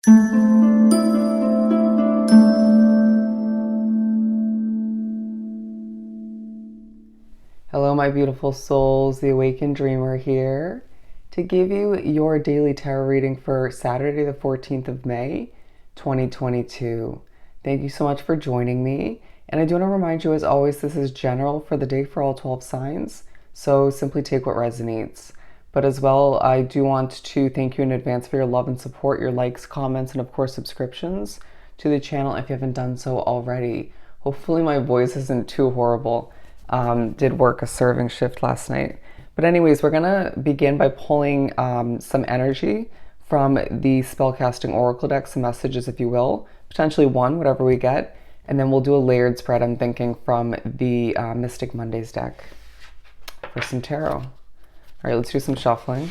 Hello, my beautiful souls. The Awakened Dreamer here to give you your daily tarot reading for Saturday, the 14th of May, 2022. Thank you so much for joining me. And I do want to remind you, as always, this is general for the day for all 12 signs. So simply take what resonates. But as well, I do want to thank you in advance for your love and support, your likes, comments, and of course, subscriptions to the channel if you haven't done so already. Hopefully my voice isn't too horrible. Did work a serving shift last night. But anyways, we're gonna begin by pulling some energy from the Spellcasting Oracle deck, some messages if you will, potentially one, whatever we get, and then we'll do a layered spread, I'm thinking, from the Mystic Mondays deck for some tarot. All right, let's do some shuffling.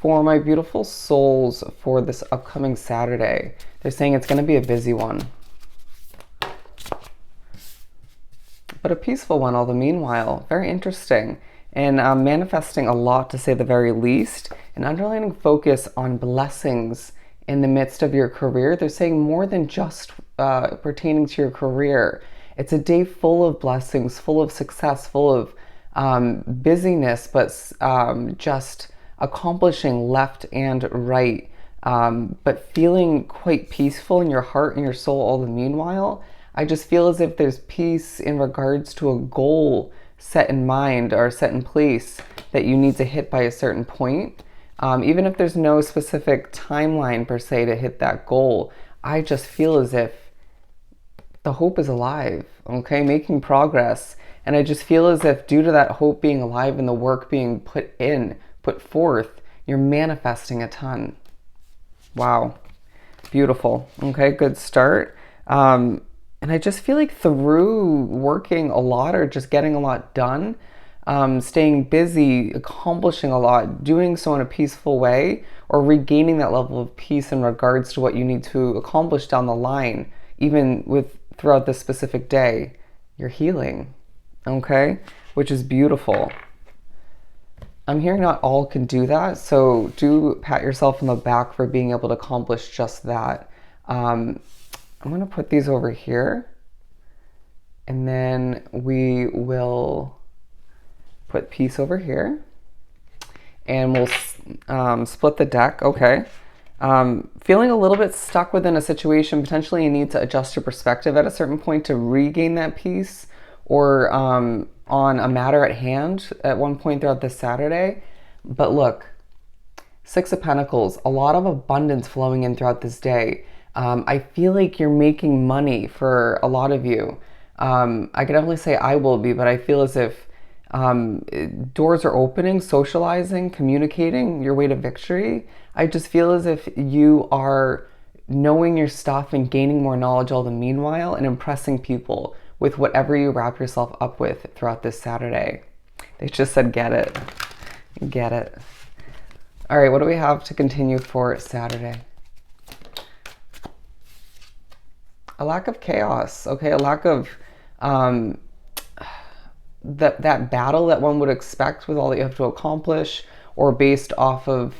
For my beautiful souls for this upcoming Saturday, they're saying it's gonna be a busy one, but a peaceful one all the meanwhile. Very interesting. And manifesting a lot, to say the very least, and underlining focus on blessings in the midst of your career. They're saying more than just pertaining to your career. It's a day full of blessings, full of success, full of busyness, but just accomplishing left and right, but feeling quite peaceful in your heart and your soul all the meanwhile. I just feel as if there's peace in regards to a goal set in mind or set in place that you need to hit by a certain point. Even if there's no specific timeline per se to hit that goal, I just feel as if the hope is alive, okay, making progress. And I just feel as if due to that hope being alive and the work being put forth, you're manifesting a ton. Wow. Beautiful. Okay, good start. And I just feel like through working a lot or just getting a lot done, staying busy, accomplishing a lot, doing so in a peaceful way, or regaining that level of peace in regards to what you need to accomplish down the line, even with throughout this specific day, you're healing, okay? Which is beautiful. I'm hearing not all can do that, so do pat yourself on the back for being able to accomplish just that. I'm going to put these over here, and then we will put peace over here, and we'll split the deck. Okay. Feeling a little bit stuck within a situation, potentially you need to adjust your perspective at a certain point to regain that peace, or on a matter at hand at one point throughout this Saturday. But look, Six of Pentacles, a lot of abundance flowing in throughout this day. I feel like you're making money for a lot of you. I can definitely say I will be, but I feel as if doors are opening, socializing, communicating your way to victory. I just feel as if you are knowing your stuff and gaining more knowledge all the meanwhile and impressing people with whatever you wrap yourself up with throughout this Saturday. They just said, get it. Get it. All right, what do we have to continue for Saturday? A lack of chaos, okay? A lack of that battle that one would expect with all that you have to accomplish, or based off of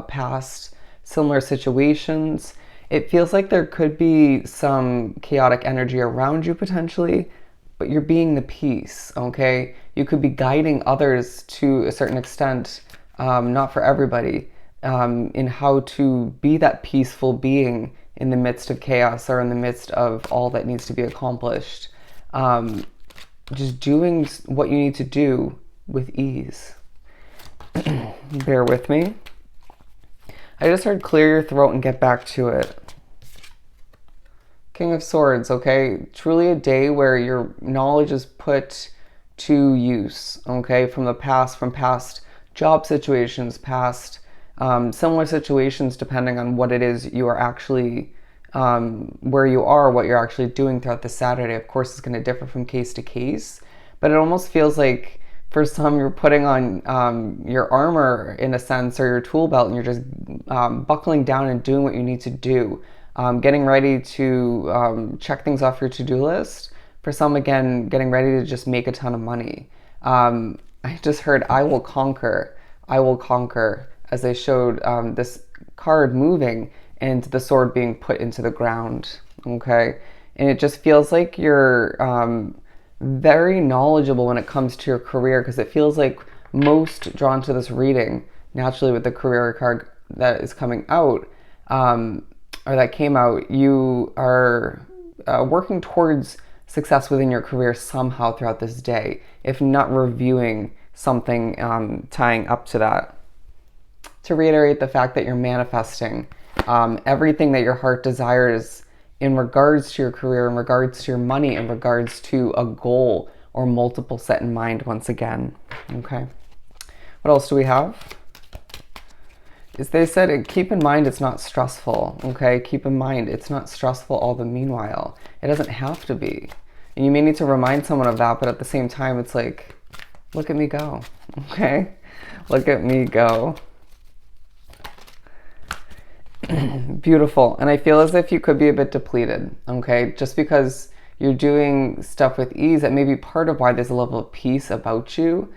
past similar situations. It feels like there could be some chaotic energy around you potentially, but you're being the peace, okay? You could be guiding others to a certain extent, not for everybody, in how to be that peaceful being in the midst of chaos or in the midst of all that needs to be accomplished. Just doing what you need to do with ease. Bear with me. I just heard clear your throat and get back to it. King of Swords, okay? Truly a day where your knowledge is put to use, okay? From the past, from past job situations, past similar situations, depending on what it is you are actually, where you are, what you're actually doing throughout the Saturday. Of course, it's going to differ from case to case, but it almost feels like for some you're putting on your armor in a sense, or your tool belt, and you're just buckling down and doing what you need to do, getting ready to check things off your to-do list. For some, again, getting ready to just make a ton of money. I just heard, I will conquer as they showed this card moving and the sword being put into the ground. Okay. And it just feels like you're very knowledgeable when it comes to your career, because it feels like most drawn to this reading naturally with the career card that is coming out, or that came out, you are working towards success within your career somehow throughout this day, if not reviewing something tying up to that. To reiterate the fact that you're manifesting everything that your heart desires in regards to your career, in regards to your money, in regards to a goal or multiple set in mind once again. Okay. What else do we have? Is they said, keep in mind it's not stressful. Okay. Keep in mind it's not stressful all the meanwhile. It doesn't have to be. And you may need to remind someone of that, but at the same time, it's like, look at me go. Okay. Look at me go. Beautiful. And I feel as if you could be a bit depleted, okay? Just because you're doing stuff with ease, that may be part of why there's a level of peace about you,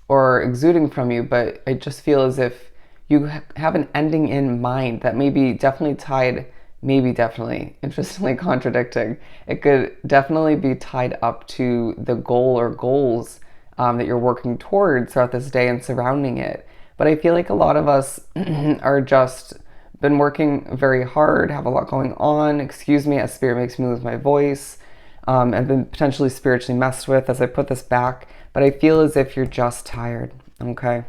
or exuding from you, but I just feel as if you have an ending in mind that may be definitely tied, maybe definitely, interestingly contradicting. It could definitely be tied up to the goal or goals that you're working towards throughout this day and surrounding it. But I feel like a lot of us are just been working very hard, have a lot going on. Excuse me, as spirit makes me lose my voice. I've been potentially spiritually messed with as I put this back. But I feel as if you're just tired, okay?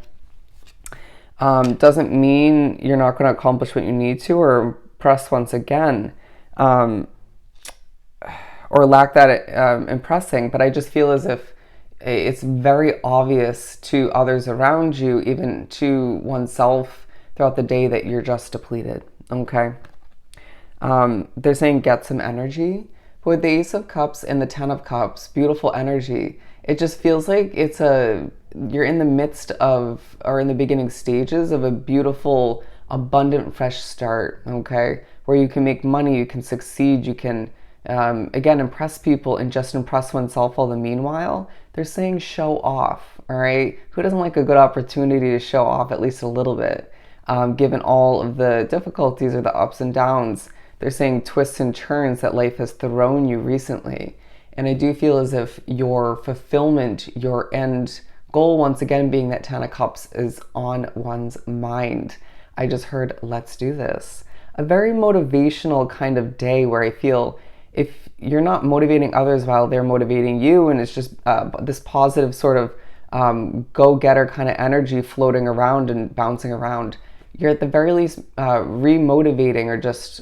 Doesn't mean you're not going to accomplish what you need to or press once again. Or lack that impressing. But I just feel as if it's very obvious to others around you, even to oneself throughout the day, that you're just depleted, okay? They're saying get some energy. But with the Ace of Cups and the Ten of Cups, beautiful energy, it just feels like you're in the midst of, or in the beginning stages of a beautiful, abundant, fresh start, okay? Where you can make money, you can succeed, you can, again, impress people and just impress oneself all the meanwhile. They're saying show off, all right? Who doesn't like a good opportunity to show off at least a little bit? Given all of the difficulties or the ups and downs, they're saying twists and turns that life has thrown you recently. And I do feel as if your fulfillment, your end goal, once again, being that Ten of Cups, is on one's mind. I just heard, let's do this. A very motivational kind of day where I feel if you're not motivating others while they're motivating you, and it's just this positive sort of go-getter kind of energy floating around and bouncing around, you're at the very least re-motivating or just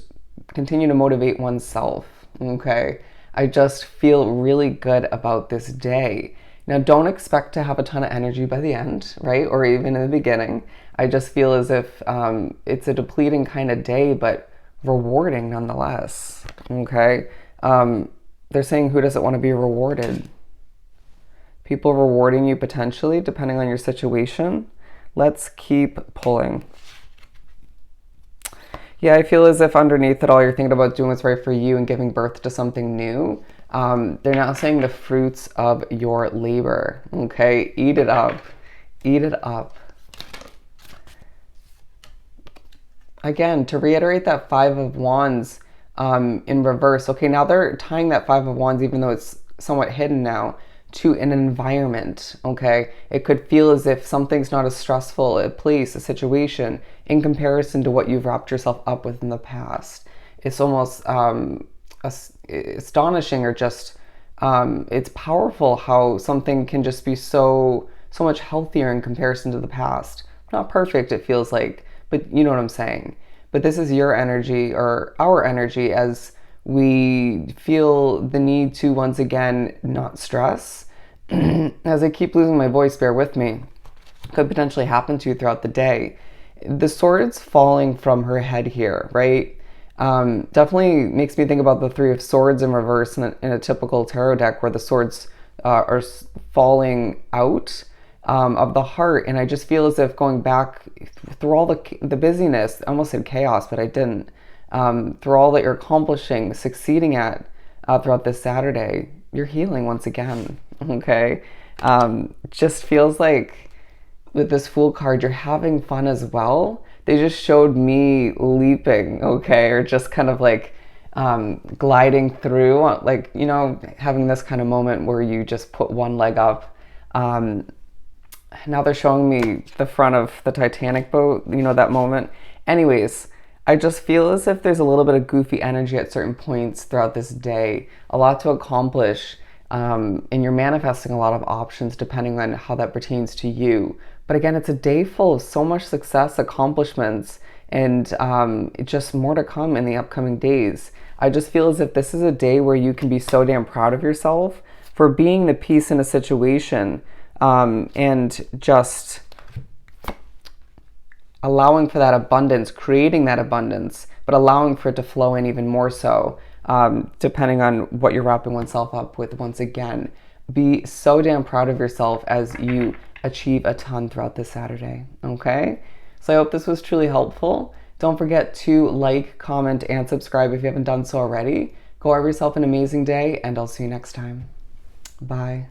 continue to motivate oneself, okay? I just feel really good about this day. Now, don't expect to have a ton of energy by the end, right? Or even in the beginning. I just feel as if it's a depleting kind of day, but rewarding nonetheless, okay? They're saying, who doesn't want to be rewarded? People rewarding you potentially, depending on your situation. Let's keep pulling. Yeah, I feel as if underneath it all, you're thinking about doing what's right for you and giving birth to something new. They're now saying the fruits of your labor, okay? Eat it up. Eat it up. Again, to reiterate that Five of Wands in reverse. Okay, now they're tying that Five of Wands, even though it's somewhat hidden now, to an environment, okay? It could feel as if something's not as stressful a place, a situation, in comparison to what you've wrapped yourself up with in the past. It's almost astonishing, or just, it's powerful how something can just be so much healthier in comparison to the past. Not perfect, it feels like, but you know what I'm saying. But this is your energy, or our energy, as we feel the need to once again not stress. As I keep losing my voice, bear with me. Could potentially happen to you throughout the day. The sword's falling from her head here, right? Definitely makes me think about the Three of Swords in reverse in a typical tarot deck, where the swords are falling out of the heart. And I just feel as if going back through all the busyness, I almost said chaos, but I didn't. Through all that you're accomplishing, succeeding at throughout this Saturday, you're healing once again, okay? Just feels like with this Fool card, you're having fun as well. They just showed me leaping, okay, or just kind of like gliding through, like, you know, having this kind of moment where you just put one leg up. Now they're showing me the front of the Titanic boat, you know, that moment. Anyways, I just feel as if there's a little bit of goofy energy at certain points throughout this day, a lot to accomplish, and you're manifesting a lot of options depending on how that pertains to you. But again, it's a day full of so much success, accomplishments, and just more to come in the upcoming days. I just feel as if this is a day where you can be so damn proud of yourself for being the peace in a situation, and just allowing for that abundance, creating that abundance, but allowing for it to flow in even more so, depending on what you're wrapping oneself up with. Once again, be so damn proud of yourself as you achieve a ton throughout this Saturday, okay? So I hope this was truly helpful. Don't forget to like, comment, and subscribe if you haven't done so already. Go have yourself an amazing day, and I'll see you next time. Bye.